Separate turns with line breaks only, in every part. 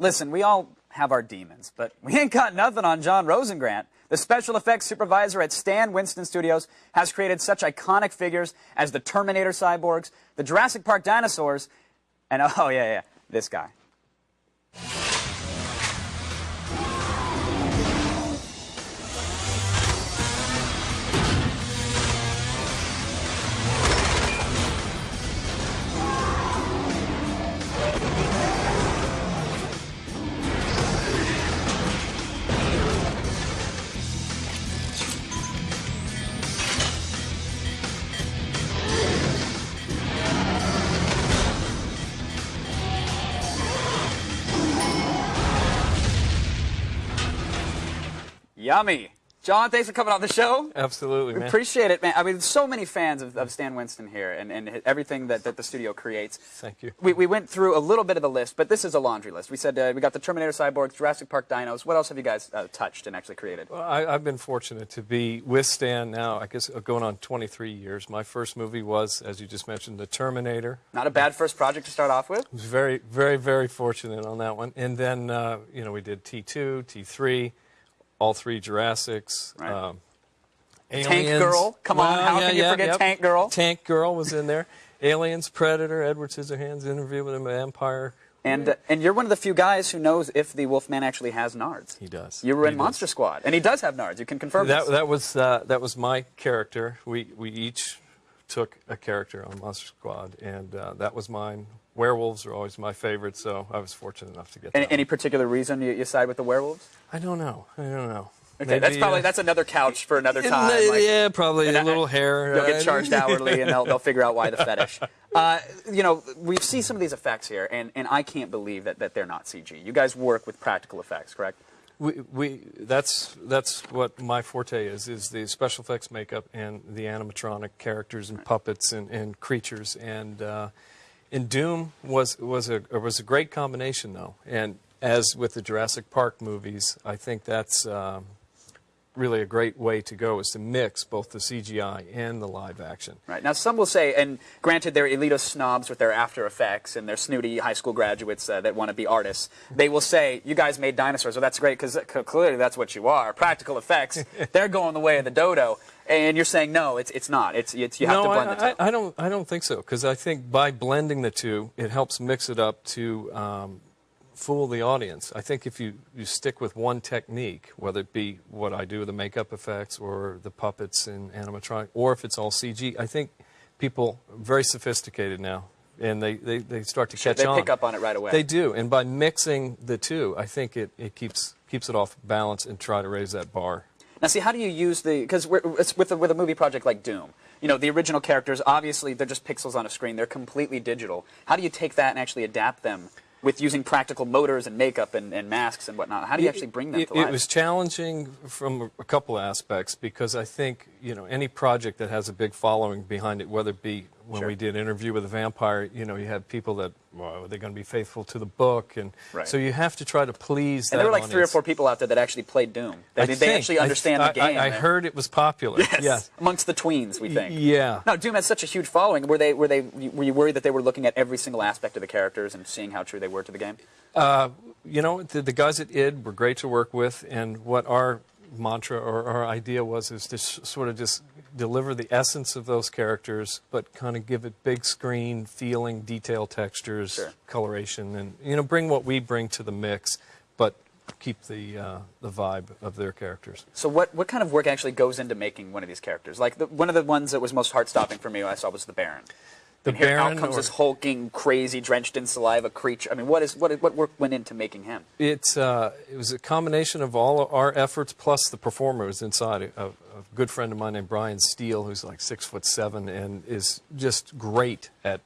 Listen, we all have our demons, but we ain't got nothing on John Rosengrant. The special effects supervisor at Stan Winston Studios has created such iconic figures as the Terminator cyborgs, the Jurassic Park dinosaurs, and oh yeah, this guy. Yummy. John, thanks for coming on the show.
Absolutely, man.
We appreciate it, man. I mean, so many fans of Stan Winston here and everything that the studio creates.
Thank you.
We went through a little bit of the list, but this is a laundry list. We said we got the Terminator cyborgs, Jurassic Park dinos. What else have you guys touched and actually created?
Well, I've been fortunate to be with Stan now, I guess, going on 23 years. My first movie was, as you just mentioned, The Terminator.
Not a bad first project to start off with.
I was very, very, very fortunate on that one. And then, you know, we did T2, T3, all three Jurassics.
Right.
Aliens.
Tank Girl. Come on, how can you forget Tank Girl?
Tank Girl was in there. Aliens, Predator, Edward Scissorhands, Interview with a Vampire.
And you're one of the few guys who knows if the Wolfman actually has nards.
He does.
You were in Monster Squad, and he does have nards. You can confirm this.
That was my character. We each took a character on Monster Squad, and that was mine. Werewolves are always my favorite, so I was fortunate enough to get that.
Any particular reason you side with the werewolves?
I don't know.
Okay,
Maybe,
that's another couch for another time.
Yeah, probably a little hair.
They'll get charged hourly, and they'll figure out why the fetish. You know, we see some of these effects here, and I can't believe that they're not CG. You guys work with practical effects, correct?
That's what my forte is the special effects makeup and the animatronic characters and puppets and creatures. And Doom was a great combination, though. And as with the Jurassic Park movies, I think that's really a great way to go, is to mix both the CGI and the live action.
Right. Now, some will say, and granted they're elitist snobs with their After Effects and they're snooty high school graduates that want to be artists, they will say, you guys made dinosaurs. Well, that's great, because clearly that's what you are. Practical effects, they're going the way of the dodo. And you're saying, no, it's not. You have to blend the two.
I don't think so, because I think by blending the two, it helps mix it up to fool the audience. I think if you stick with one technique, whether it be what I do with the makeup effects or the puppets and animatronic, or if it's all CG, I think people are very sophisticated now, and they start to catch on.
They pick up on it right away.
They do, and by mixing the two, I think it keeps it off balance and try to raise that bar.
Now, see, how do you use because with a movie project like Doom, you know, the original characters, obviously, they're just pixels on a screen. They're completely digital. How do you take that and actually adapt them with using practical motors and makeup and masks and whatnot? How do you actually bring them to life?
It was challenging from a couple of aspects, because I think, you know, any project that has a big following behind it, whether it be when we did Interview with a Vampire, you know, you had people that, well, are they going to be faithful to the book? And so you have to try to please that
And there were like
audience.
3 or 4 people out there that actually played Doom. They actually understand the game.
I heard it was popular.
Yes. Amongst the tweens, we think.
Yeah.
No, Doom has such a huge following. Were you worried that they were looking at every single aspect of the characters and seeing how true they were to the game?
You know, the guys at id were great to work with, and what our mantra or our idea is to sort of just deliver the essence of those characters, but kind of give it big screen feeling, detail, textures, coloration, and, you know, bring what we bring to the mix, but keep the vibe of their characters.
So what kind of work actually goes into making one of these characters? Like one of the ones that was most heart-stopping for me I saw was the Baron.
The
Baron,
Baron,
out comes this hulking, crazy, drenched in saliva creature. I mean, what work went into making him?
It was a combination of all of our efforts plus the performers inside. A good friend of mine named Brian Steele, who's like 6'7" and is just great at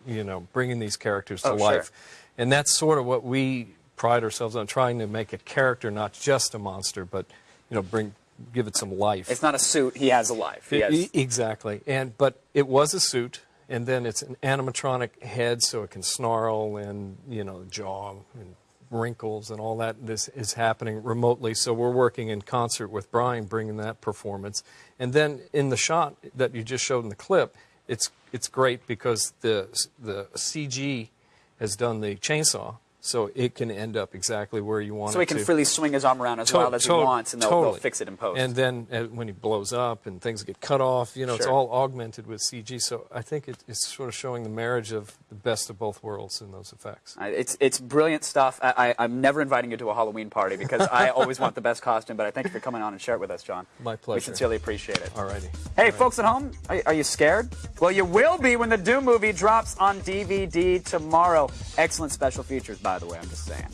you know, bringing these characters to life. And that's sort of what we pride ourselves on, trying to make a character not just a monster, but, you know, give it some life.
It's not a suit; he has a life.
Exactly. But it was a suit. And then it's an animatronic head, so it can snarl and, you know, jaw and wrinkles and all that. This is happening remotely, so we're working in concert with Brian, bringing that performance. And then in the shot that you just showed in the clip, it's great because the CG has done the chainsaw, so it can end up exactly where you want it to.
So he can freely swing his arm around as wild as he wants, and they'll fix it in post.
And then when he blows up and things get cut off, you know, it's all augmented with CG. So I think it's sort of showing the marriage of the best of both worlds in those effects.
It's brilliant stuff. I'm never inviting you to a Halloween party because I always want the best costume, but I thank you for coming on and share it with us, John.
My pleasure.
We sincerely appreciate it.
All righty.
Hey, folks at home, are you scared? Well, you will be when the Doom movie drops on DVD tomorrow. Excellent special features, by the way, I'm just saying.